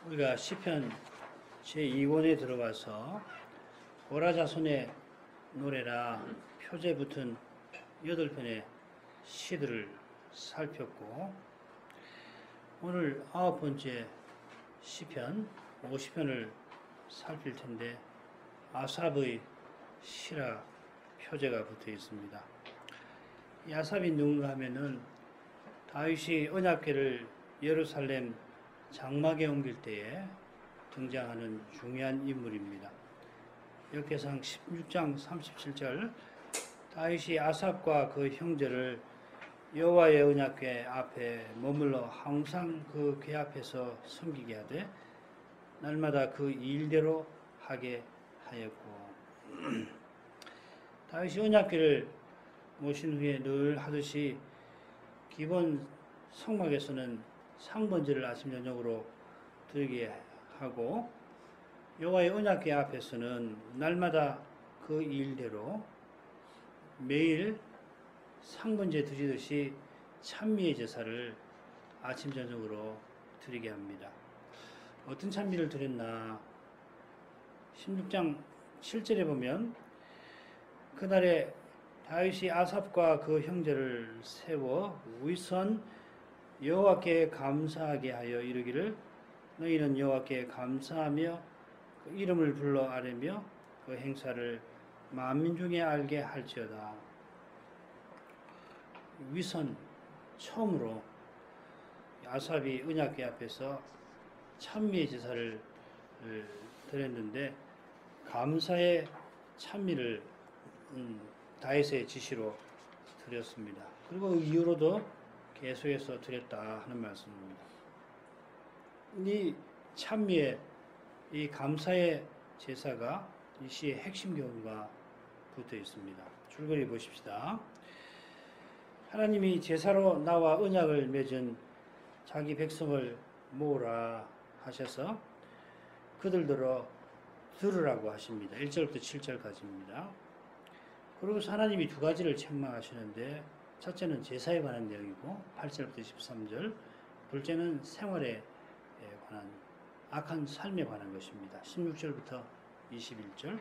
우리가 시편 제2권에 들어가서 고라자손의 노래라 표제 붙은 8편의 시들을 살폈고, 오늘 9번째 시편 50편을 살필 텐데 아삽의 시라 표제가 붙어 있습니다. 이 아삽이 누군가 하면은 다윗이 언약궤를 예루살렘 장막에 옮길 때에 등장하는 중요한 인물입니다. 역대상 16장 37절 다윗이 아삽과 그 형제를 여호와의 언약궤 앞에 머물러 항상 그 궤 앞에서 섬기게 하되 날마다 그 일대로 하게 하였고, 다윗이 언약궤를 모신 후에 늘 하듯이 기본 성막에서는 상번제를 아침 저녁으로 드리게 하고, 여호와의 언약궤 앞에서는 날마다 그 일대로 매일 상번제 드리듯이 찬미의 제사를 아침 저녁으로 드리게 합니다. 어떤 찬미를 드렸나? 16장 7절에 보면 그날에 다윗이 아삽과 그 형제를 세워 위선 여호와께 감사하게 하여 이르기를 너희는 여호와께 감사하며 그 이름을 불러 아뢰며 그 행사를 만민 중에 알게 할지어다. 위선 처음으로 아삽이 언약궤 앞에서 찬미의 제사를 드렸는데 감사의 찬미를 다윗의 지시로 드렸습니다. 그리고 그 이후로도 계속해서 드렸다 하는 말씀입니다. 이 찬미의 이 감사의 제사가 이 시의 핵심 교훈과 붙어 있습니다. 줄거리 보십시다. 하나님이 제사로 나와 언약을 맺은 자기 백성을 모으라 하셔서 그들더러 들으라고 하십니다. 1절부터 7절까지입니다. 그리고 하나님이 두 가지를 책망하시는데, 첫째는 제사에 관한 내용이고 8절부터 13절, 둘째는 생활에 관한 악한 삶에 관한 것입니다. 16절부터 21절,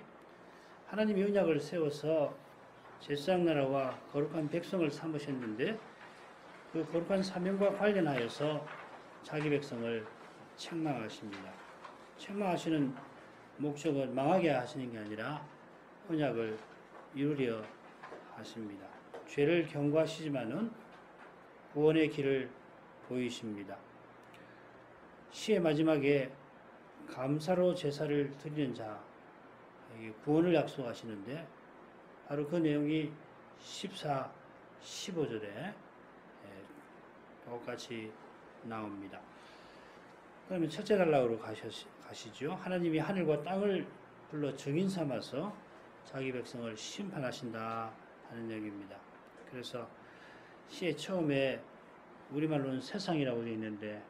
하나님이 언약을 세워서 제사장 나라와 거룩한 백성을 삼으셨는데 그 거룩한 사명과 관련하여서 자기 백성을 책망하십니다. 책망하시는 목적은 망하게 하시는 게 아니라 언약을 이루려 하십니다. 죄를 경고하시지만은 구원의 길을 보이십니다. 시의 마지막에 감사로 제사를 드리는 자, 구원을 약속하시는데 바로 그 내용이 14, 15절에 똑같이 나옵니다. 그러면 첫째 단락으로 가시죠. 하나님이 하늘과 땅을 불러 증인 삼아서 자기 백성을 심판하신다 하는 내용입니다. 그래서 시의 처음에 우리말로는 세상이라고 되어 있는데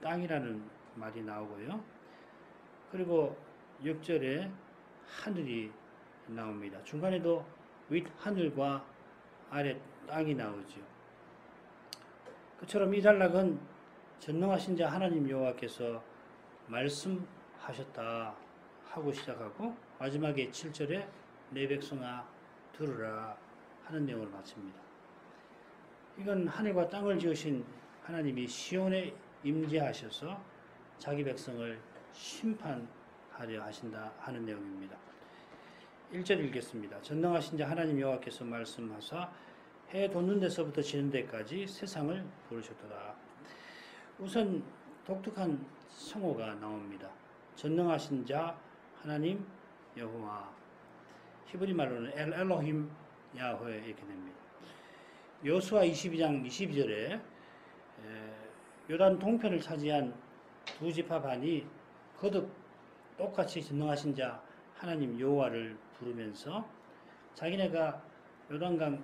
땅이라는 말이 나오고요. 그리고 6절에 하늘이 나옵니다. 중간에도 윗하늘과 아래 땅이 나오죠. 그처럼 이 단락은 전능하신 자 하나님 여호와께서 말씀하셨다 하고 시작하고 마지막에 7절에 내 백성아 들으라 하는 내용을 마칩니다. 이건 하늘과 땅을 지으신 하나님이 시온에 임재하셔서 자기 백성을 심판하려 하신다 하는 내용입니다. 1절 읽겠습니다. 전능하신 자 하나님 여호와께서 말씀하사 해 돋는 데서부터 지는 데까지 세상을 부르셨도다. 우선 독특한 성호가 나옵니다. 전능하신 자 하나님 여호와, 히브리 말로는 엘로힘 야훼 이렇게 됩니다. 여호수아 22장 22절에 요단 동편을 차지한 두 지파 반이 거듭 똑같이 전능하신 자 하나님 여호와를 부르면서 자기네가 요단강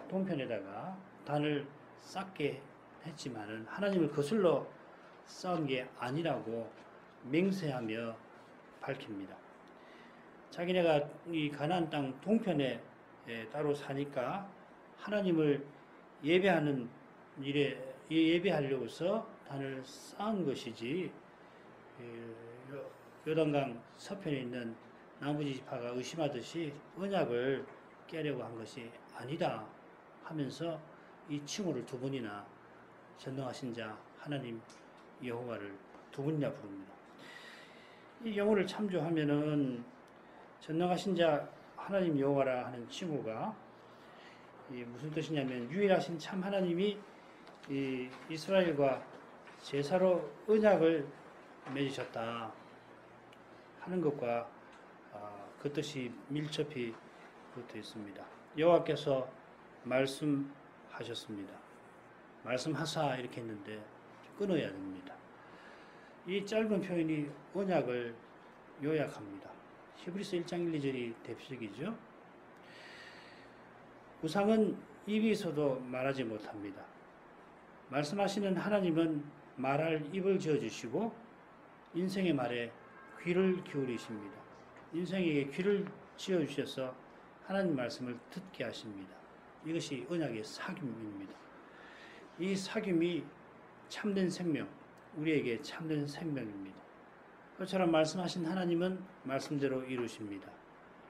동편에다가 단을 쌓게 했지만은 하나님을 거슬러 쌓은 게 아니라고 맹세하며 밝힙니다. 자기네가 이 가나안 땅 동편에 따로 사니까 하나님을 예배하는 일에 예배하려고서 단을 쌓은 것이지 요단강 서편에 있는 나머지 지파가 의심하듯이 언약을 깨려고 한 것이 아니다 하면서 이 칭호를 두 번이나 전능하신 자 하나님 여호와를 두 번이나 부릅니다. 이 경우를 참조하면은 전능하신 자 하나님 여호와라 하는 칭호가 무슨 뜻이냐면 유일하신 참 하나님이 이 이스라엘과 제사로 언약을 맺으셨다 하는 것과 그 뜻이 밀접히 붙어 있습니다. 여호와께서 말씀하셨습니다. 말씀하사 이렇게 했는데 끊어야 됩니다. 이 짧은 표현이 언약을 요약합니다. 히브리서 1장 1, 2절이 대표적이죠. 우상은 입이 있어도 말하지 못합니다. 말씀하시는 하나님은 말할 입을 지어주시고 인생의 말에 귀를 기울이십니다. 인생에게 귀를 지어주셔서 하나님 말씀을 듣게 하십니다. 이것이 언약의 사귐입니다. 이 사귐이 참된 생명, 우리에게 참된 생명입니다. 그처럼 말씀하신 하나님은 말씀대로 이루십니다.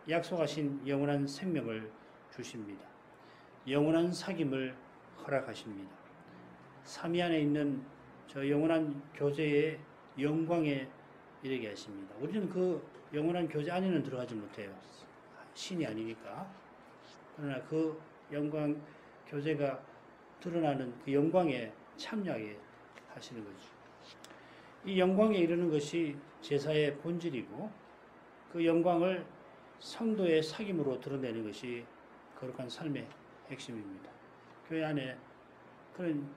약속하신 영원한 생명을 주십니다. 영원한 사귐을 허락하십니다. 삼위 안에 있는 저 영원한 교제의 영광에 이르게 하십니다. 우리는 그 영원한 교제 안에는 들어가지 못해요. 신이 아니니까. 그러나 그 영광 교제가 드러나는 그 영광에 참여하게 하시는 거죠. 이 영광에 이르는 것이 제사의 본질이고 그 영광을 성도의 사귐으로 드러내는 것이 거룩한 삶의 핵심입니다. 교회 안에 그런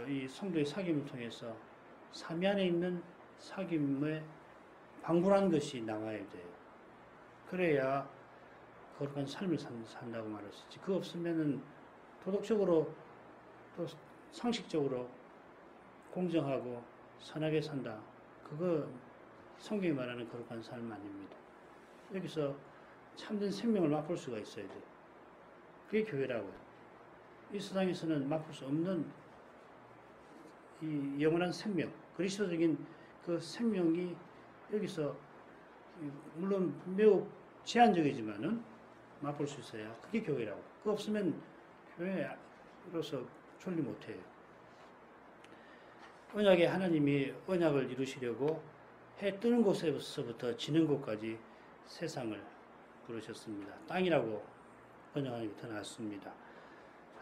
이 성도의 사귐을 통해서 삼위 안에 있는 사귐에 방불한 것이 나와야 돼요. 그래야 거룩한 삶을 산다고 말할 수 있지. 그 없으면은 도덕적으로 또 상식적으로 공정하고 선하게 산다. 그거 성경이 말하는 거룩한 삶 아닙니다. 여기서 참된 생명을 맛볼 수가 있어야 돼요. 그게 교회라고요. 이 세상에서는 맛볼 수 없는 이 영원한 생명, 그리스도적인 그 생명이 여기서 물론 매우 제한적이지만은 맛볼 수 있어야 그게 교회라고. 그거 없으면 교회로서 존리 못해요. 언약의 하나님이 언약을 이루시려고 해 뜨는 곳에서부터 지는 곳까지 세상을 부르셨습니다. 땅이라고 번역하는 게 더 낫습니다.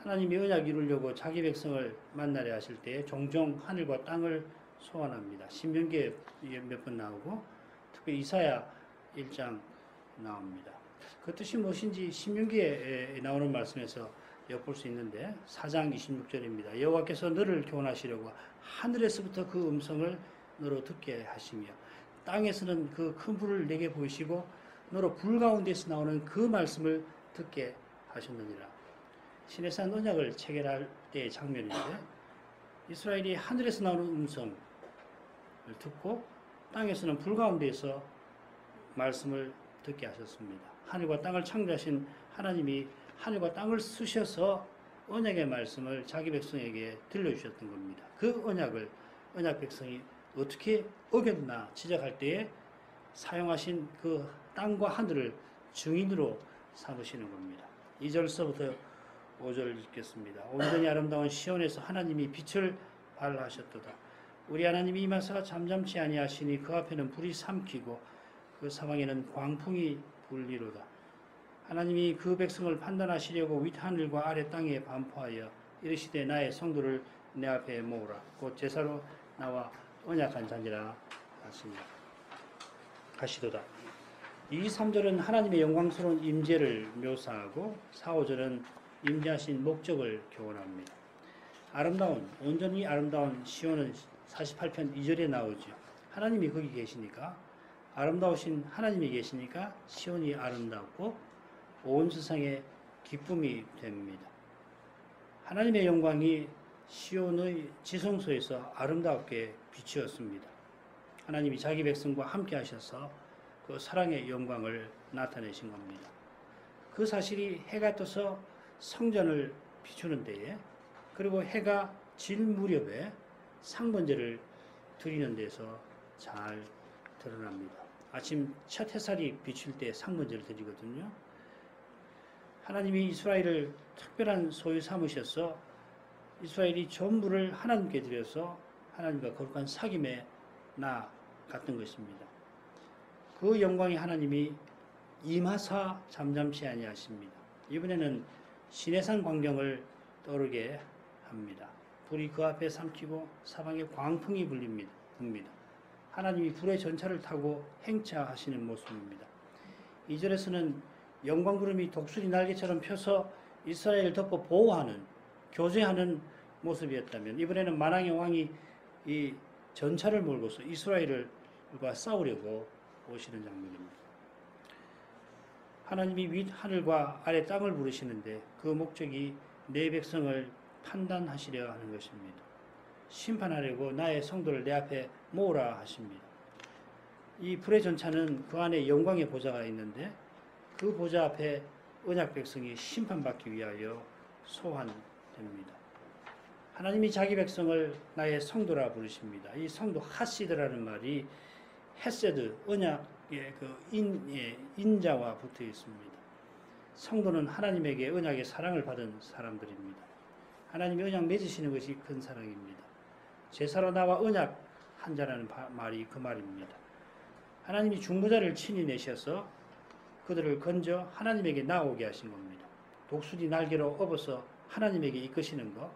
하나님이 언약 이루려고 자기 백성을 만나려 하실 때 종종 하늘과 땅을 소환합니다. 신명기에 몇 번 나오고 특히 이사야 1장 나옵니다. 그 뜻이 무엇인지 신명기에 나오는 말씀에서 엿볼 수 있는데 4장 26절입니다. 여호와께서 너를 교훈하시려고 하늘에서부터 그 음성을 너로 듣게 하시며 땅에서는 그 큰 불을 내게 보이시고 너로 불 가운데서 나오는 그 말씀을 듣게 하셨느니라. 시내산 언약을 체결할 때의 장면인데 이스라엘이 하늘에서 나오는 음성을 듣고 땅에서는 불 가운데에서 말씀을 듣게 하셨습니다. 하늘과 땅을 창조하신 하나님이 하늘과 땅을 쓰셔서 언약의 말씀을 자기 백성에게 들려주셨던 겁니다. 그 언약을 언약 백성이 어떻게 어겼나 지적할 때에 사용하신 그 땅과 하늘을 증인으로 삼으시는 겁니다. 2절서부터 5절 읽겠습니다. 온전히 아름다운 시온에서 하나님이 빛을 발하셨도다. 우리 하나님이 임하사 잠잠치 아니하시니 그 앞에는 불이 삼키고 그 사방에는 광풍이 불리로다. 하나님이 그 백성을 판단하시려고 윗하늘과 아래 땅에 반포하여 이르시되 나의 성도를 내 앞에 모으라. 곧 제사로 나와 언약한 자니라 하시도다. 2, 3절은 하나님의 영광스러운 임재를 묘사하고 4, 5절은 임재하신 목적을 교훈합니다. 온전히 아름다운 시온은 48편 2절에 나오죠. 하나님이 거기 계시니까 아름다우신 하나님이 계시니까 시온이 아름답고 온 세상에 기쁨이 됩니다. 하나님의 영광이 시온의 지성소에서 아름답게 비추었습니다. 하나님이 자기 백성과 함께 하셔서 그 사랑의 영광을 나타내신 겁니다. 그 사실이 해가 떠서 성전을 비추는 데에 그리고 해가 질 무렵에 상번제를 드리는 데서 잘 드러납니다. 아침 첫 햇살이 비출 때 상번제를 드리거든요. 하나님이 이스라엘을 특별한 소유 삼으셔서 이스라엘이 전부를 하나님께 드려서 하나님과 거룩한 사귐에 나아갔던 것입니다. 그 영광이 하나님이 임하사 잠잠치 아니하십니다. 이번에는 시내산 광경을 떠오르게 합니다. 불이 그 앞에 삼키고 사방에 광풍이 불립니다. 하나님이 불의 전차를 타고 행차하시는 모습입니다. 2절에서는 영광구름이 독수리 날개처럼 펴서 이스라엘을 덮어 보호하는, 교제하는 모습이었다면 이번에는 만왕의 왕이 이 전차를 몰고서 이스라엘과 싸우려고 오시는 장면입니다. 하나님이 윗 하늘과 아래 땅을 부르시는데 그 목적이 내 백성을 판단하시려 하는 것입니다. 심판하려고 나의 성도를 내 앞에 모으라 하십니다. 이 불의 전차는 그 안에 영광의 보좌가 있는데 그 보좌 앞에 언약 백성이 심판받기 위하여 소환됩니다. 하나님이 자기 백성을 나의 성도라 부르십니다. 이 성도 하시드라는 말이 헤세드, 언약의 인자와 붙어 있습니다. 성도는 하나님에게 언약의 사랑을 받은 사람들입니다. 하나님이 언약 맺으시는 것이 큰 사랑입니다. 제사로 나와 언약 한 자라는 말이 그 말입니다. 하나님이 중보자를 친히 내셔서 그들을 건져 하나님에게 나오게 하신 겁니다. 독수리 날개로 업어서 하나님에게 이끄시는 것,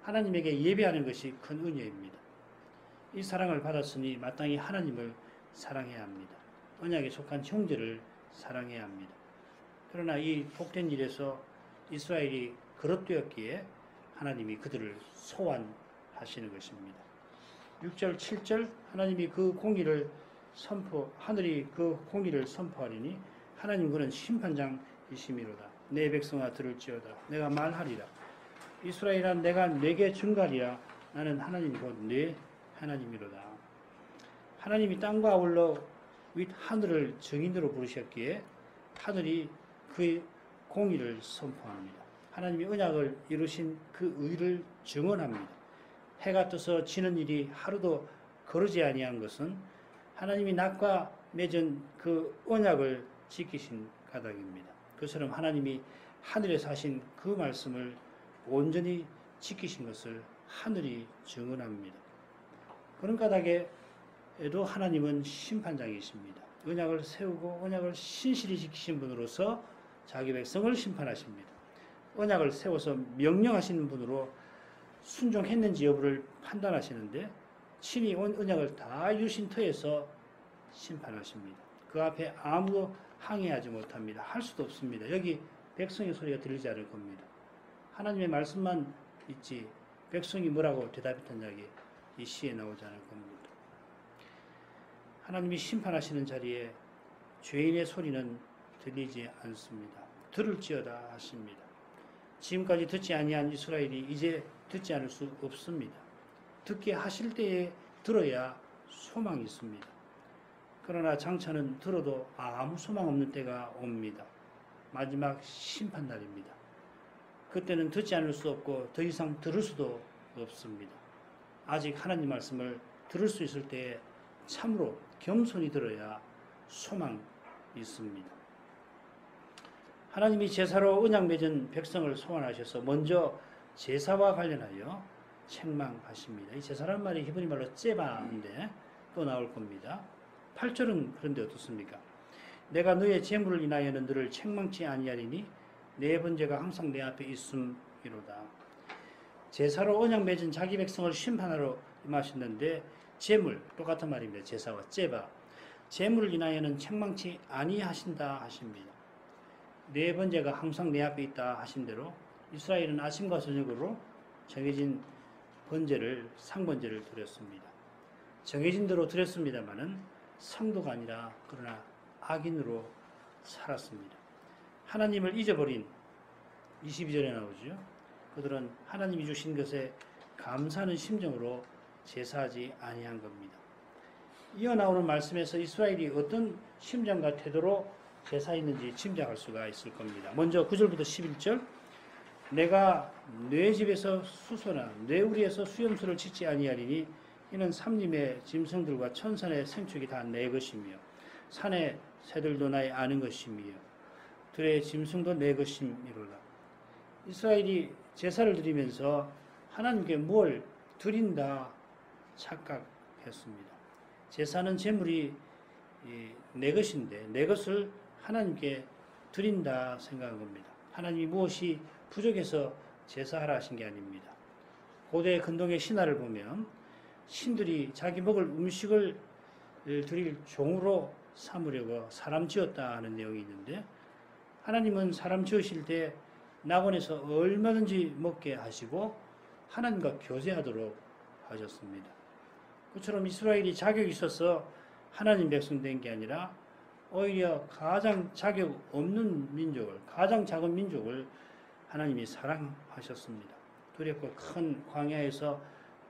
하나님에게 예배하는 것이 큰 은혜입니다. 이 사랑을 받았으니 마땅히 하나님을 사랑해야 합니다. 언약에 속한 형제를 사랑해야 합니다. 그러나 이 복된 일에서 이스라엘이 거듭되었기에 하나님이 그들을 소환하시는 것입니다. 6절, 7절 하나님이 그 공의를 하늘이 그 공의를 선포하리니 하나님 그는 심판장이시미로다. 내 백성아 들을지어다. 내가 말하리라. 이스라엘아 내가 내게 증가하리라. 나는 하나님 곧 내 하나님이로다. 하나님이 땅과 아울러 윗 하늘을 증인으로 부르셨기에 하늘이 그의 공의를 선포합니다. 하나님이 언약을 이루신 그 의를 증언합니다. 해가 떠서 지는 일이 하루도 거르지 아니한 것은 하나님이 낮과 맺은 그 언약을 지키신 까닭입니다. 그처럼 하나님이 하늘에서 하신 그 말씀을 온전히 지키신 것을 하늘이 증언합니다. 그런 까닭에도 하나님은 심판장이십니다. 언약을 세우고 언약을 신실히 지키신 분으로서 자기 백성을 심판하십니다. 언약을 세워서 명령하시는 분으로 순종했는지 여부를 판단하시는데 친히 언약을 다 이루신 터에서 심판하십니다. 그 앞에 아무도 항의하지 못합니다. 할 수도 없습니다. 여기 백성의 소리가 들리지 않을 겁니다. 하나님의 말씀만 있지 백성이 뭐라고 대답했던 적이 이 시에 나오지 않을 겁니다. 하나님이 심판하시는 자리에 죄인의 소리는 들리지 않습니다. 들을지어다 하십니다. 지금까지 듣지 아니한 이스라엘이 이제 듣지 않을 수 없습니다. 듣게 하실 때에 들어야 소망이 있습니다. 그러나 장차는 들어도 아무 소망 없는 때가 옵니다. 마지막 심판날입니다. 그때는 듣지 않을 수 없고 더 이상 들을 수도 없습니다. 아직 하나님 말씀을 들을 수 있을 때에 참으로 겸손히 들어야 소망이 있습니다. 하나님이 제사로 언약 맺은 백성을 소환하셔서 먼저 제사와 관련하여 책망하십니다. 이 제사란 말이 히브리 말로 째바인데 또 나올 겁니다. 8절은 그런데 어떻습니까? 내가 너의 재물을 인하여는 너를 책망치 아니하리니 내 번제가 항상 내 앞에 있음이로다. 제사로 언약 맺은 자기 백성을 심판하러 임하셨는데 재물 똑같은 말입니다. 제사와 째바 재물을 인하여는 책망치 아니하신다 하십니다. 내 번제가 항상 내 앞에 있다 하신 대로 이스라엘은 아침과 저녁으로 정해진 번제를 상번제를 드렸습니다. 정해진 대로 드렸습니다마는 성도가 아니라 그러나 악인으로 살았습니다. 하나님을 잊어버린 22절에 나오죠. 그들은 하나님이 주신 것에 감사하는 심정으로 제사하지 아니한 겁니다. 이어 나오는 말씀에서 이스라엘이 어떤 심정과 태도로 제사했는지 짐작할 수가 있을 겁니다. 먼저 9절부터 11절 내가 내 집에서 수소나 내 우리에서 수염소를 짓지 아니하리니 이는 삼림의 짐승들과 천산의 생축이 다 내 것이며 산의 새들도 나의 아는 것이며 들의 짐승도 내 것이미로라. 이스라엘이 제사를 드리면서 하나님께 뭘 드린다 착각했습니다. 제사는 제물이 내 것인데 내 것을 하나님께 드린다 생각한 겁니다. 하나님이 무엇이 부족해서 제사하라 하신 게 아닙니다. 고대 근동의 신화를 보면 신들이 자기 먹을 음식을 드릴 종으로 삼으려고 사람 지었다 하는 내용이 있는데, 하나님은 사람 지으실 때 낙원에서 얼마든지 먹게 하시고 하나님과 교제하도록 하셨습니다. 그처럼 이스라엘이 자격이 있어서 하나님 백성 된 게 아니라 오히려 가장 자격 없는 민족을, 가장 작은 민족을 하나님이 사랑하셨습니다. 두렵고 큰 광야에서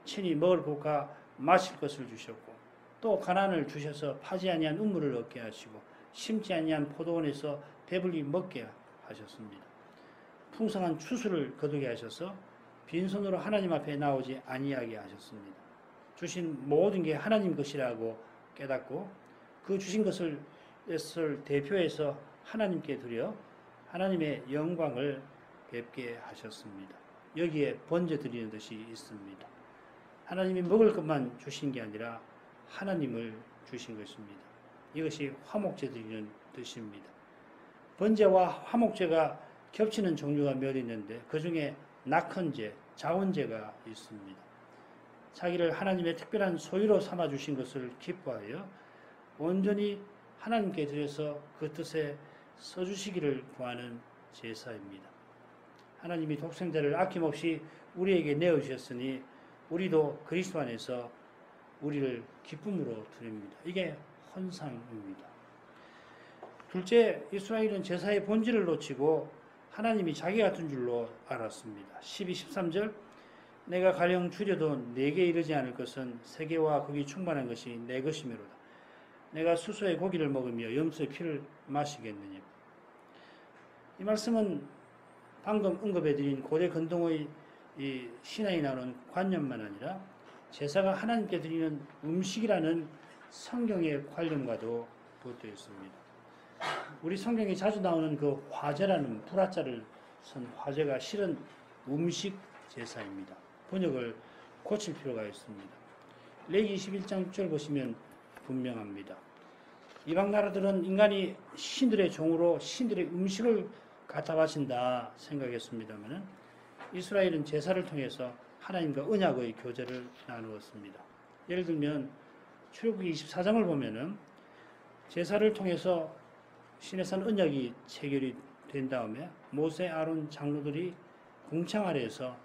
친히 먹을 것과 마실 것을 주셨고, 또 가난을 주셔서 파지 아니한 우물을 얻게 하시고 심지 아니한 포도원에서 배불리 먹게 하셨습니다. 풍성한 추수를 거두게 하셔서 빈손으로 하나님 앞에 나오지 아니하게 하셨습니다. 주신 모든 게 하나님 것이라고 깨닫고 그 주신 것을 대표해서 하나님께 드려 하나님의 영광을 뵙게 하셨습니다. 여기에 번제 드리는 뜻이 있습니다. 하나님이 먹을 것만 주신 게 아니라 하나님을 주신 것입니다. 이것이 화목제 드리는 뜻입니다. 번제와 화목제가 겹치는 종류가 몇 있는데 그 중에 낙헌제, 자원제가 있습니다. 자기를 하나님의 특별한 소유로 삼아 주신 것을 기뻐하여 온전히 하나님께 드려서 그 뜻에 써주시기를 구하는 제사입니다. 하나님이 독생자를 아낌없이 우리에게 내어주셨으니 우리도 그리스도 안에서 우리를 기쁨으로 드립니다. 이게 헌상입니다. 둘째, 이스라엘은 제사의 본질을 놓치고 하나님이 자기 같은 줄로 알았습니다. 12, 13절 내가 가령 줄여도 내게 이르지 않을 것은 세계와 거기 충만한 것이 내 것이므로다. 내가 수소의 고기를 먹으며 염소의 피를 마시겠느냐. 이 말씀은 방금 언급해드린 고대 근동의 이 신앙이 나오는 관념만 아니라 제사가 하나님께 드리는 음식이라는 성경의 관념과도 붙어 있습니다. 우리 성경에 자주 나오는 그 화제라는 불화자를 쓴 화제가 실은 음식 제사입니다. 번역을 고칠 필요가 있습니다. 레위 21장 6절 보시면 분명합니다. 이방 나라들은 인간이 신들의 종으로 신들의 음식을 갖다 바친다 생각했습니다만 이스라엘은 제사를 통해서 하나님과 언약의 교제를 나누었습니다. 예를 들면 출애굽기 24장을 보면은 제사를 통해서 시내산 언약이 체결이 된 다음에 모세, 아론 장로들이 궁창 아래에서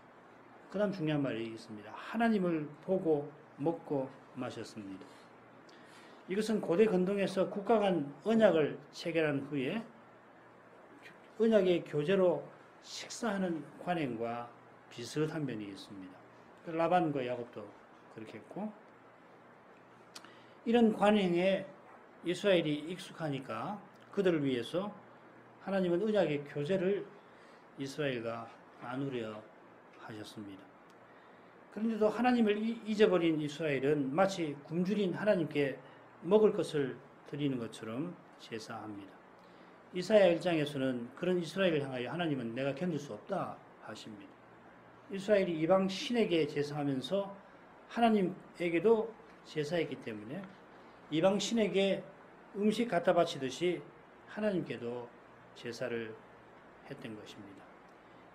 그 다음 중요한 말이 있습니다. 하나님을 보고 먹고 마셨습니다. 이것은 고대 근동에서 국가 간 언약을 체결한 후에 언약의 교제로 식사하는 관행과 비슷한 면이 있습니다. 라반과 야곱도 그렇게 했고, 이런 관행에 이스라엘이 익숙하니까 그들을 위해서 하나님은 언약의 교제를 이스라엘과 나누려 하셨습니다. 그런데도 하나님을 잊어버린 이스라엘은 마치 굶주린 하나님께 먹을 것을 드리는 것처럼 제사합니다. 이사야 1장에서는 그런 이스라엘을 향하여 하나님은 내가 견딜 수 없다 하십니다. 이스라엘이 이방 신에게 제사하면서 하나님에게도 제사했기 때문에 이방 신에게 음식 갖다 바치듯이 하나님께도 제사를 했던 것입니다.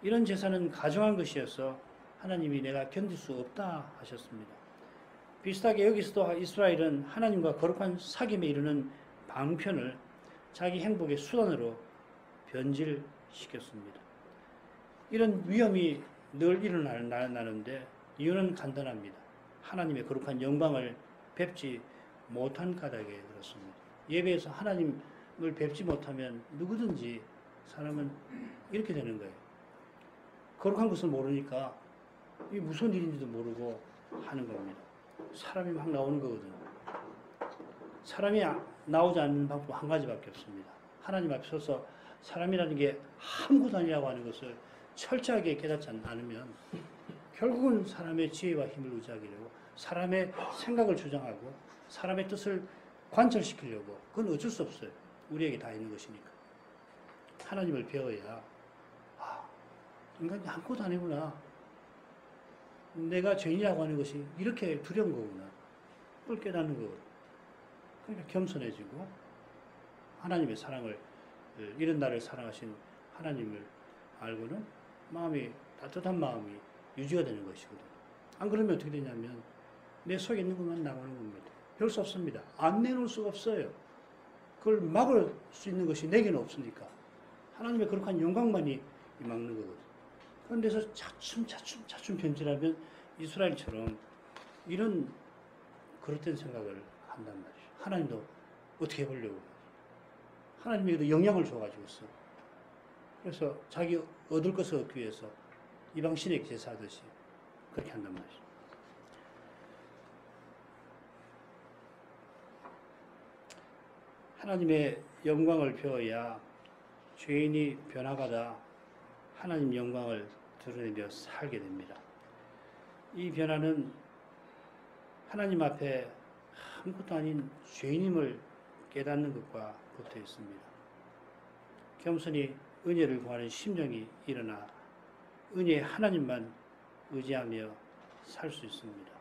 이런 제사는 가정한 것이어서 하나님이 내가 견딜 수 없다 하셨습니다. 비슷하게 여기서도 이스라엘은 하나님과 거룩한 사귐에 이르는 방편을 자기 행복의 수단으로 변질시켰습니다. 이런 위험이 늘 일어나는데 이유는 간단합니다. 하나님의 거룩한 영광을 뵙지 못한 까닭에 그렇습니다. 예배에서 하나님을 뵙지 못하면 누구든지 사람은 이렇게 되는 거예요. 거룩한 것을 모르니까 이게 무슨 일인지도 모르고 하는 겁니다. 사람이 막 나오는 거거든요. 사람이 나오지 않는 방법 한 가지밖에 없습니다. 하나님 앞에 서서 사람이라는 게 아무것도 아니라고 하는 것을 철저하게 깨닫지 않으면 결국은 사람의 지혜와 힘을 의지하게 되고 사람의 생각을 주장하고 사람의 뜻을 관철시키려고 그건 어쩔 수 없어요. 우리에게 다 있는 것이니까. 하나님을 배워야 인간이 아무것도 아니구나. 내가 죄인이라고 하는 것이 이렇게 두려운 거구나. 그걸 깨닫는 거거든요. 그러니까 겸손해지고 하나님의 사랑을 이런 나를 사랑하신 하나님을 알고는 마음이 따뜻한 마음이 유지가 되는 것이거든요. 안 그러면 어떻게 되냐면 내 속에 있는 것만 나오는 겁니다. 별 수 없습니다. 안 내놓을 수가 없어요. 그걸 막을 수 있는 것이 내게는 없으니까 하나님의 거룩한 영광만이 막는 거거든요. 그런 데서 차츰 변질하면 이스라엘처럼 이런 그릇된 생각을 한단 말이에요. 하나님도 어떻게 해보려고. 하나님에게도 영향을 줘가지고 있어. 그래서 자기 얻을 것을 얻기 위해서 이방신에게 제사하듯이 그렇게 한단 말이죠. 하나님의 영광을 배워야 죄인이 변화가다 하나님 영광을 드러내며 살게 됩니다. 이 변화는 하나님 앞에 아무것도 아닌 죄인임을 깨닫는 것과 붙어 있습니다. 겸손히 은혜를 구하는 심령이 일어나 은혜의 하나님만 의지하며 살 수 있습니다.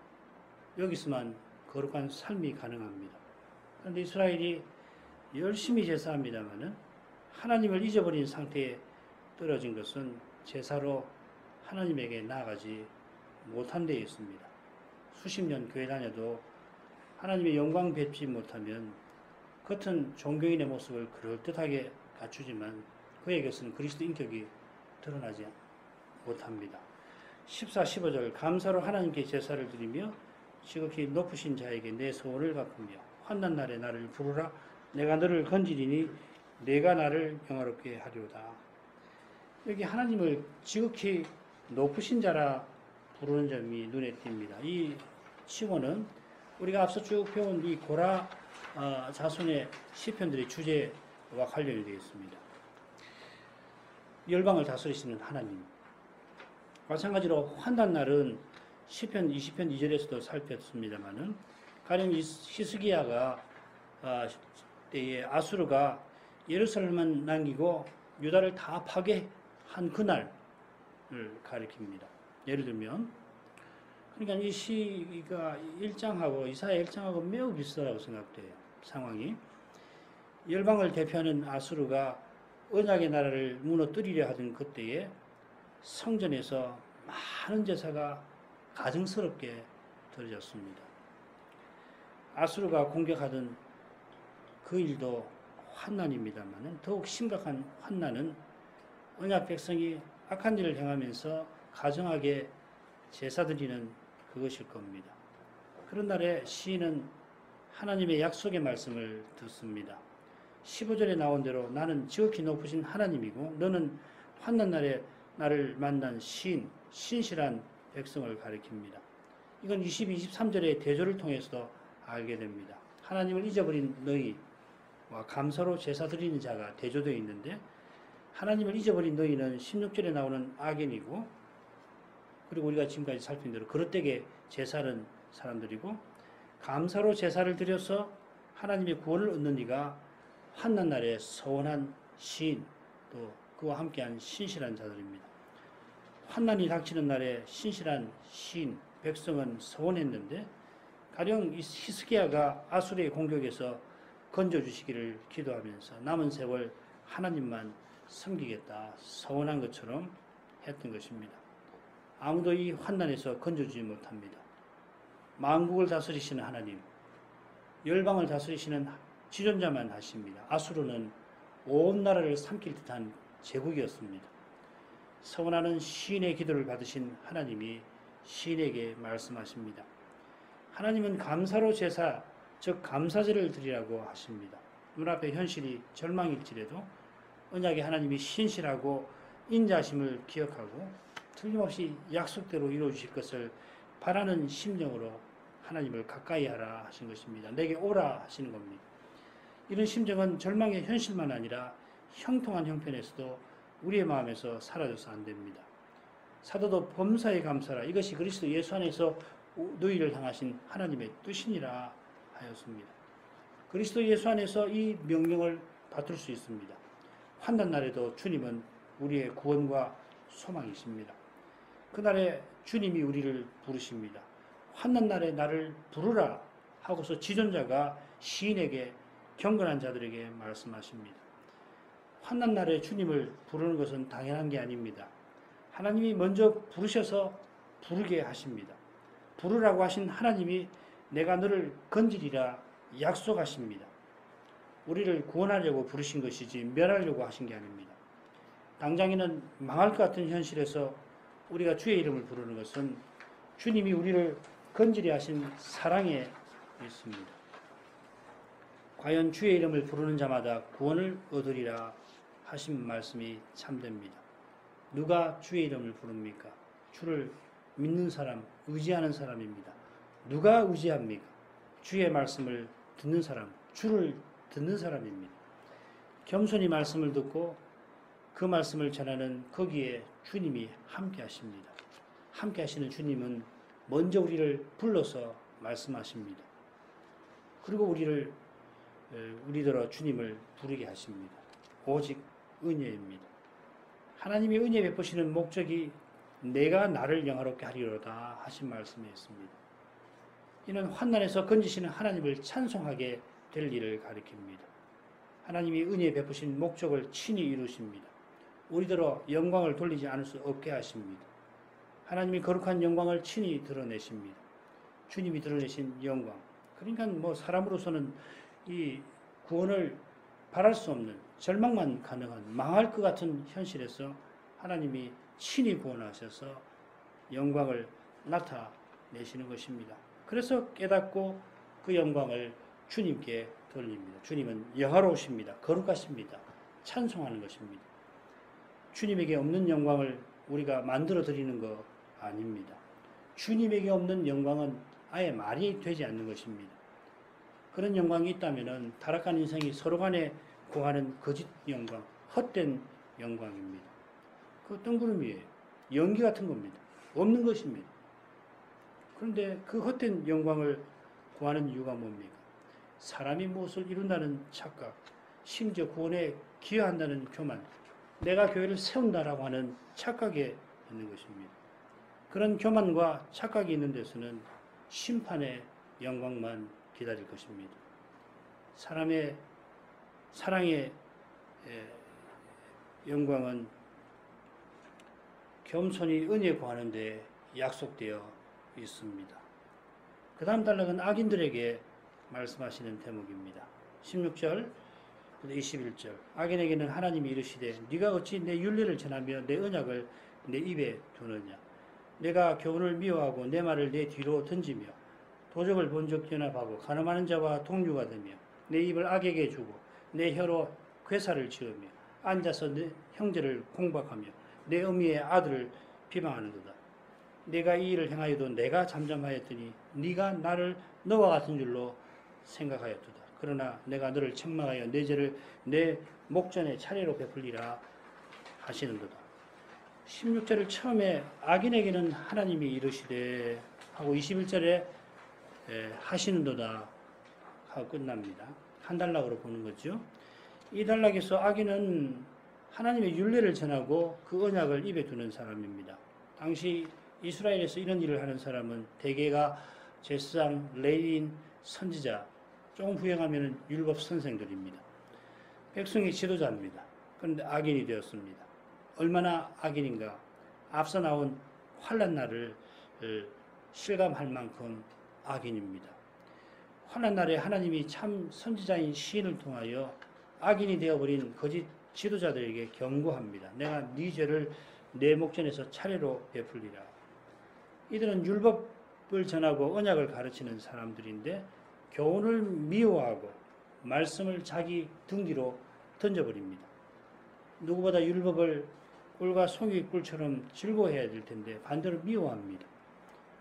여기서만 거룩한 삶이 가능합니다. 그런데 이스라엘이 열심히 제사합니다마는 하나님을 잊어버린 상태에 떨어진 것은 제사로 하나님에게 나아가지 못한 데 있습니다. 수십 년 교회 다녀도 하나님의 영광 뵙지 못하면 겉은 종교인의 모습을 그럴듯하게 갖추지만 그의 것은 그리스도 인격이 드러나지 못합니다. 14, 15절 감사로 하나님께 제사를 드리며 지극히 높으신 자에게 내 소원을 갚으며 환난 날에 나를 부르라 내가 너를 건지리니 내가 나를 영화롭게 하리로다. 여기 하나님을 지극히 높으신 자라 부르는 점이 눈에 띕니다. 이 칭호는 우리가 앞서 쭉 배운 이 고라 자손의 시편들의 주제와 관련이 되어 있습니다. 열방을 다스리시는 하나님. 마찬가지로 환난 날은 시편 20편 2절에서도 살폈습니다마는 가령 히스기야가 때에 아수르가 예루살렘만 남기고 유다를 다 파괴한 그날을 가리킵니다. 예를 들면 그러니까 이 시가 1장하고 이사야 1장하고 매우 비슷하다고 생각돼요. 상황이 열방을 대표하는 아수르가 언약의 나라를 무너뜨리려 하던 그때에 성전에서 많은 제사가 가증스럽게 드려졌습니다. 아수르가 공격하던 그 일도 환난입니다만 더욱 심각한 환난은 언약 백성이 악한 일을 행하면서 가정하게 제사 드리는 그것일 겁니다. 그런 날에 시인은 하나님의 약속의 말씀을 듣습니다. 15절에 나온 대로 나는 지극히 높으신 하나님이고 너는 환난 날에 나를 만난 신실한 백성을 가리킵니다. 이건 22, 23절의 대조를 통해서도 알게 됩니다. 하나님을 잊어버린 너희와 감사로 제사 드리는 자가 대조되어 있는데 하나님을 잊어버린 너희는 16절에 나오는 악인이고 그리고 우리가 지금까지 살핀 대로 그릇되게 제사하는 사람들이고 감사로 제사를 드려서 하나님의 구원을 얻는 이가 환난 날에 서원한 시인 또 그와 함께한 신실한 자들입니다. 환난이 닥치는 날에 신실한 시인 백성은 서원했는데 가령 히스기야가 아수르의 공격에서 건져주시기를 기도하면서 남은 세월 하나님만 섬기겠다 서원한 것처럼 했던 것입니다. 아무도 이 환난에서 건져주지 못합니다. 만국을 다스리시는 하나님, 열방을 다스리시는 지존자만 하십니다. 아수르는 온 나라를 삼킬 듯한 제국이었습니다. 서원하는 시인의 기도를 받으신 하나님이 시인에게 말씀하십니다. 하나님은 감사로 제사, 즉 감사제를 드리라고 하십니다. 눈앞에 현실이 절망일지라도 언약의 하나님이 신실하고 인자하심을 기억하고 틀림없이 약속대로 이루어주실 것을 바라는 심정으로 하나님을 가까이 하라 하신 것입니다. 내게 오라 하시는 겁니다. 이런 심정은 절망의 현실만 아니라 형통한 형편에서도 우리의 마음에서 사라져서 안 됩니다. 사도도 범사에 감사라 이것이 그리스도 예수 안에서 너희를 향하신 하나님의 뜻이니라 하였습니다. 그리스도 예수 안에서 이 명령을 받을 수 있습니다. 환난 날에도 주님은 우리의 구원과 소망이십니다. 그날에 주님이 우리를 부르십니다. 환난 날에 나를 부르라 하고서 지존자가 시인에게 경건한 자들에게 말씀하십니다. 환난 날에 주님을 부르는 것은 당연한 게 아닙니다. 하나님이 먼저 부르셔서 부르게 하십니다. 부르라고 하신 하나님이 내가 너를 건지리라 약속하십니다. 우리를 구원하려고 부르신 것이지 멸하려고 하신 게 아닙니다. 당장에는 망할 것 같은 현실에서 우리가 주의 이름을 부르는 것은 주님이 우리를 건지려 하신 사랑에 있습니다. 과연 주의 이름을 부르는 자마다 구원을 얻으리라 하신 말씀이 참됩니다. 누가 주의 이름을 부릅니까? 주를 믿는 사람, 의지하는 사람입니다. 누가 의지합니까? 주의 말씀을 듣는 사람, 주를 듣는 사람입니다. 겸손히 말씀을 듣고 그 말씀을 전하는 거기에 주님이 함께 하십니다. 함께 하시는 주님은 먼저 우리를 불러서 말씀하십니다. 그리고 우리더러 주님을 부르게 하십니다. 오직 은혜입니다. 하나님이 은혜 베푸시는 목적이 내가 나를 영화롭게 하리로다 하신 말씀이 있습니다. 이는 환난에서 건지시는 하나님을 찬송하게 될 일을 가리킵니다. 하나님이 은혜 베푸신 목적을 친히 이루십니다. 우리더러 영광을 돌리지 않을 수 없게 하십니다. 하나님이 거룩한 영광을 친히 드러내십니다. 주님이 드러내신 영광. 그러니까 사람으로서는 이 구원을 바랄 수 없는 절망만 가능한 망할 것 같은 현실에서 하나님이 친히 구원하셔서 영광을 나타내시는 것입니다. 그래서 깨닫고 그 영광을 주님께 돌립니다. 주님은 영화로우십니다. 거룩하십니다. 찬송하는 것입니다. 주님에게 없는 영광을 우리가 만들어 드리는 거 아닙니다. 주님에게 없는 영광은 아예 말이 되지 않는 것입니다. 그런 영광이 있다면 타락한 인생이 서로 간에 구하는 거짓 영광, 헛된 영광입니다. 그 뜬구름이에요. 연기 같은 겁니다. 없는 것입니다. 그런데 그 헛된 영광을 구하는 이유가 뭡니까? 사람이 무엇을 이룬다는 착각, 심지어 구원에 기여한다는 교만, 내가 교회를 세운다라고 하는 착각에 있는 것입니다. 그런 교만과 착각이 있는 데서는 심판의 영광만 기다릴 것입니다. 사람의 사랑의 영광은 겸손히 은혜 구하는 데 약속되어 있습니다. 그 다음 단락은 악인들에게 말씀하시는 대목입니다. 16절 21절 악인에게는 하나님이 이르시되 네가 어찌 내 율례를 전하며 내 언약을 내 입에 두느냐. 내가 교훈을 미워하고 내 말을 내 뒤로 던지며 도적을 본적 연합하고 가늠하는 자와 동류가 되며 내 입을 악에게 주고 내 혀로 괴사를 지으며 앉아서 내 형제를 공박하며 내 어미의 아들을 비방하는도다. 내가 이 일을 행하여도 내가 잠잠하였더니 네가 나를 너와 같은 줄로 생각하였도다. 그러나 내가 너를 책망하여 내 죄를 내 목전에 차례로 베풀리라 하시는도다. 16절을 처음에 악인에게는 하나님이 이르시되 하고 21절에 하시는도다 하고 끝납니다. 한 단락으로 보는 거죠. 이 단락에서 악인은 하나님의 율례를 전하고 그 언약을 입에 두는 사람입니다. 당시 이스라엘에서 이런 일을 하는 사람은 대개가 제사장, 레위인, 선지자, 조금 후에 가면 율법 선생들입니다. 백성의 지도자입니다. 그런데 악인이 되었습니다. 얼마나 악인인가. 앞서 나온 환난 날을 실감할 만큼 악인입니다. 환난 날에 하나님이 참 선지자인 시인을 통하여 악인이 되어버린 거짓 지도자들에게 경고합니다. 내가 네 죄를 내 목전에서 차례로 베풀리라. 이들은 율법을 전하고 언약을 가르치는 사람들인데 교훈을 미워하고 말씀을 자기 등 뒤로 던져버립니다. 누구보다 율법을 꿀과 송이 꿀처럼 즐거워해야 될 텐데 반대로 미워합니다.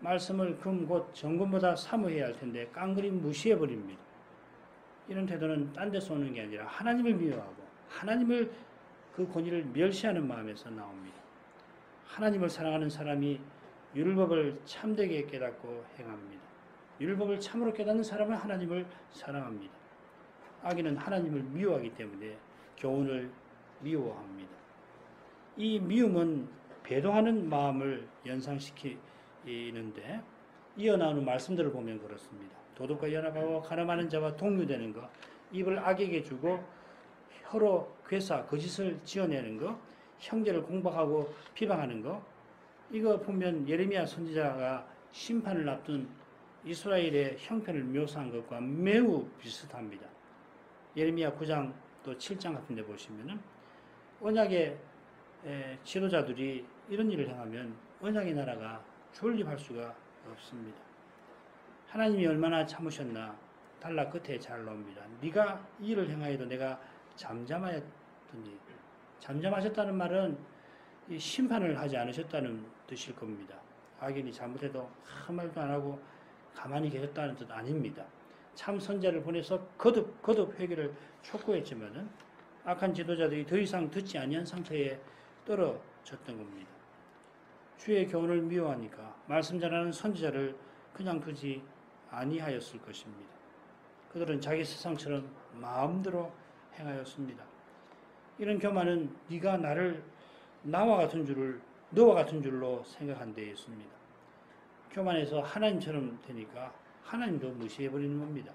말씀을 금 곧 정금보다 사모해야 할 텐데 깡그리 무시해버립니다. 이런 태도는 딴 데서 오는 게 아니라 하나님을 미워하고 하나님을 그 권위를 멸시하는 마음에서 나옵니다. 하나님을 사랑하는 사람이 율법을 참되게 깨닫고 행합니다. 율법을 참으로 깨닫는 사람은 하나님을 사랑합니다. 악인은 하나님을 미워하기 때문에 교훈을 미워합니다. 이 미움은 배도하는 마음을 연상시키는데 이어 나오는 말씀들을 보면 그렇습니다. 도둑과 연합하고 가늠하는 자와 동류되는 것, 입을 악에게 주고 혀로 괴사 거짓을 지어내는 것, 형제를 공박하고 비방하는 것, 이거 보면 예레미야 선지자가 심판을 앞둔 이스라엘의 형편을 묘사한 것과 매우 비슷합니다. 예레미야 9장 또 7장 같은 데 보시면은 언약의 지도자들이 이런 일을 행하면 언약의 나라가 존립할 수가 없습니다. 하나님이 얼마나 참으셨나 달라 끝에 잘 나옵니다. 네가 이 일을 행하여도 내가 잠잠하였더니, 잠잠하셨다는 말은 이 심판을 하지 않으셨다는 뜻일 겁니다. 악인이 잘못해도 아무 말도 안 하고 가만히 계셨다는 뜻 아닙니다. 참 선자를 보내서 거듭 회개를 촉구했지만은 악한 지도자들이 더 이상 듣지 아니한 상태에 떨어졌던 겁니다. 주의 교훈을 미워하니까 말씀 전하는 선지자를 그냥 두지 아니하였을 것입니다. 그들은 자기 세상처럼 마음대로 행하였습니다. 이런 교만은 네가 너와 같은 줄로 생각한 데 있습니다. 교만해서 하나님처럼 되니까 하나님도 무시해버리는 겁니다.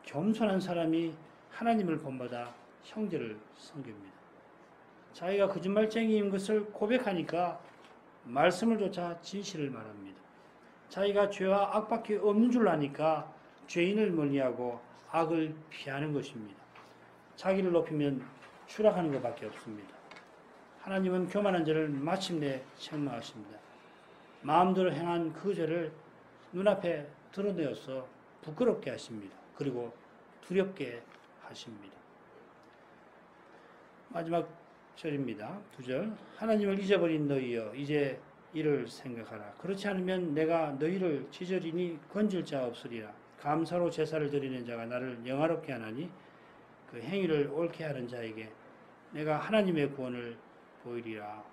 겸손한 사람이 하나님을 본받아 형제를 섬깁니다. 자기가 거짓말쟁이인 것을 고백하니까 말씀을 조차 진실을 말합니다. 자기가 죄와 악밖에 없는 줄 아니까 죄인을 멀리하고 악을 피하는 것입니다. 자기를 높이면 추락하는 것밖에 없습니다. 하나님은 교만한 자를 마침내 책망하십니다. 마음대로 행한 그 죄를 눈앞에 드러내어서 부끄럽게 하십니다. 그리고 두렵게 하십니다. 마지막 절입니다. 2절. 하나님을 잊어버린 너희여 이제 이를 생각하라. 그렇지 않으면 내가 너희를 지저리니 건질 자 없으리라. 감사로 제사를 드리는 자가 나를 영화롭게 하나니 그 행위를 옳게 하는 자에게 내가 하나님의 구원을 보이리라.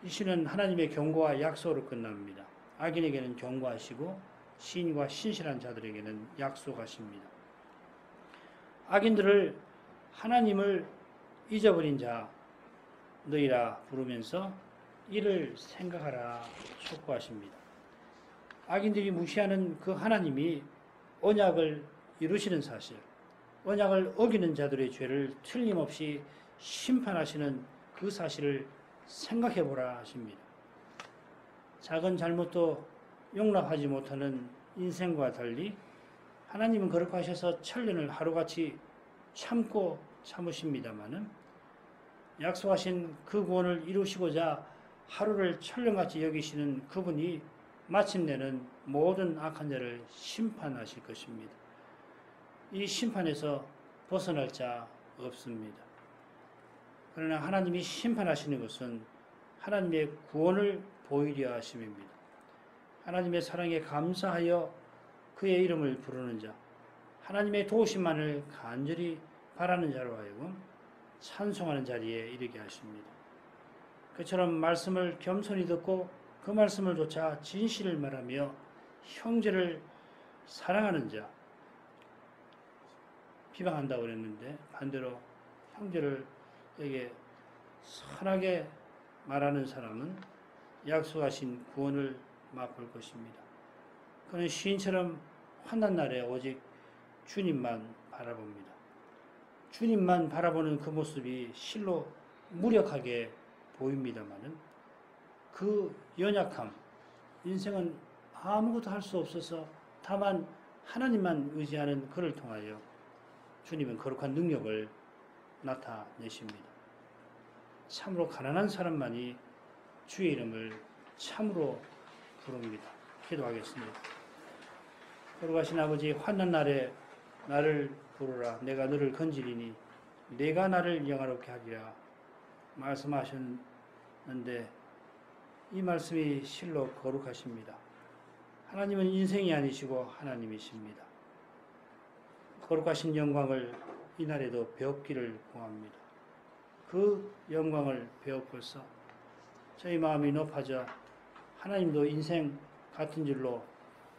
이 시는 하나님의 경고와 약속으로 끝납니다. 악인에게는 경고하시고 시인과 신실한 자들에게는 약속하십니다. 악인들을 하나님을 잊어버린 자 너희라 부르면서 이를 생각하라 촉구하십니다. 악인들이 무시하는 그 하나님이 언약을 이루시는 사실, 언약을 어기는 자들의 죄를 틀림없이 심판하시는 그 사실을 생각해 보라 하십니다. 작은 잘못도 용납하지 못하는 인생과 달리 하나님은 그렇게 하셔서 천년을 하루같이 참으십니다마는 약속하신 그 구원을 이루시고자 하루를 천년같이 여기시는 그분이 마침내는 모든 악한 자를 심판하실 것입니다. 이 심판에서 벗어날 자 없습니다. 그러나 하나님이 심판하시는 것은 하나님의 구원을 보이려 하심입니다. 하나님의 사랑에 감사하여 그의 이름을 부르는 자, 하나님의 도우심만을 간절히 바라는 자로 하여금 찬송하는 자리에 이르게 하십니다. 그처럼 말씀을 겸손히 듣고 그 말씀을 조차 진실을 말하며 형제를 사랑하는 자, 비방한다고 그랬는데 반대로 형제를에게 선하게 말하는 사람은 약속하신 구원을 맛볼 것입니다. 그는 시인처럼 환난 날에 오직 주님만 바라봅니다. 주님만 바라보는 그 모습이 실로 무력하게 보입니다마는 그 연약함, 인생은 아무것도 할 수 없어서 다만 하나님만 의지하는 그를 통하여 주님은 거룩한 능력을 나타내십니다. 참으로 가난한 사람만이 주의 이름을 참으로 부릅니다. 기도하겠습니다. 거룩하신 아버지, 환난 날에 나를 부르라. 내가 너를 건지리니 내가 나를 영화롭게 하리라 말씀하셨는데 이 말씀이 실로 거룩하십니다. 하나님은 인생이 아니시고 하나님이십니다. 거룩하신 영광을 이날에도 배웠기를 구합니다. 그 영광을 배웠고서 저희 마음이 높아져 하나님도 인생 같은 줄로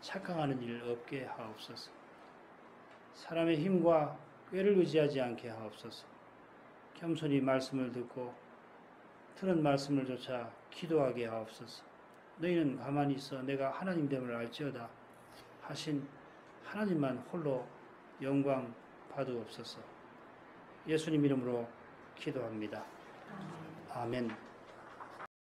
착각하는 일 없게 하옵소서. 사람의 힘과 꾀를 의지하지 않게 하옵소서. 겸손히 말씀을 듣고 들은 말씀을 조차 기도하게 하옵소서. 너희는 가만히 있어 내가 하나님됨을 알지어다 하신 하나님만 홀로 영광 받으옵소서. 예수님 이름으로 기도합니다. 아멘.